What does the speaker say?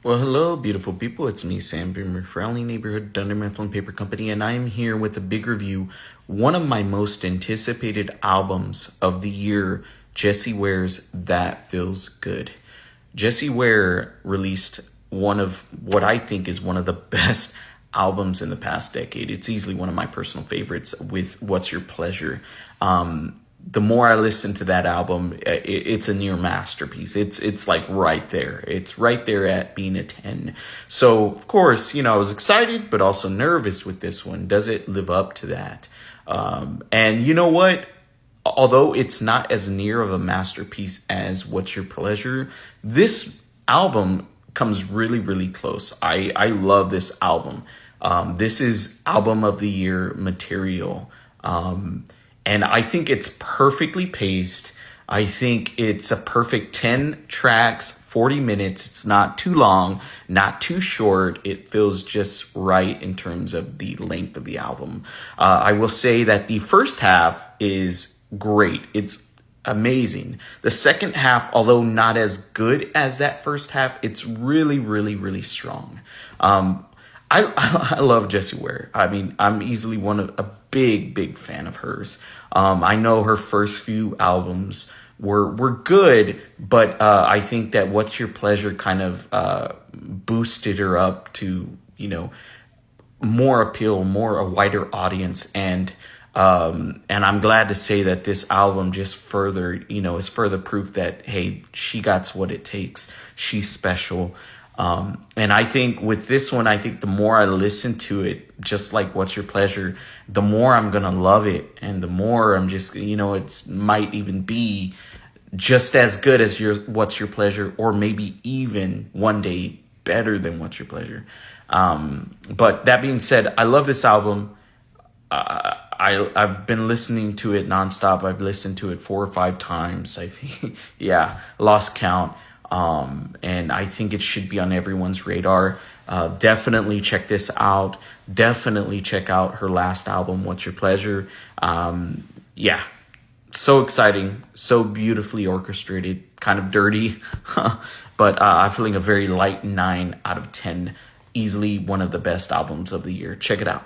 Well, hello, beautiful people. It's me, Sam, from your friendly neighborhood Dunder Mifflin Paper Company, and I am here with a big review. One of my most anticipated albums of the year, Jessie Ware's That Feels Good. Jessie Ware released one of what I think is one of the best albums in the past decade. It's easily one of my personal favorites with What's Your Pleasure. The more I listen to that album, it's a near masterpiece. It's like right there. It's right there at being a 10. So, of course, I was excited, but also nervous with this one. Does it live up to that? And you know what? Although it's not as near of a masterpiece as What's Your Pleasure, this album comes really, really close. I love this album. This is album of the year material. And I think it's perfectly paced. I think it's a perfect 10 tracks, 40 minutes. It's not too long, not too short. It feels just right in terms of the length of the album. I will say that the first half is great. It's amazing. The second half, although not as good as that first half, it's really, really, really strong. I love Jessie Ware. I mean, I'm easily a big fan of hers. I know her first few albums were good, but I think that What's Your Pleasure kind of boosted her up to, more appeal, a wider audience. And I'm glad to say that this album just further, is further proof that, hey, she got what it takes. She's special. And I think with this one, I think the more I listen to it, just like What's Your Pleasure, the more I'm going to love it. And the more I'm just, it might even be just as good as What's Your Pleasure, or maybe even one day better than What's Your Pleasure. But that being said, I love this album. I've been listening to it nonstop. I've listened to it 4 or 5 times. I think, yeah, lost count. And I think it should be on everyone's radar. Definitely check this out. Definitely check out her last album, What's Your Pleasure. Yeah, so exciting, so beautifully orchestrated, kind of dirty, but I'm feeling a very light 9 out of 10. Easily one of the best albums of the year. Check it out.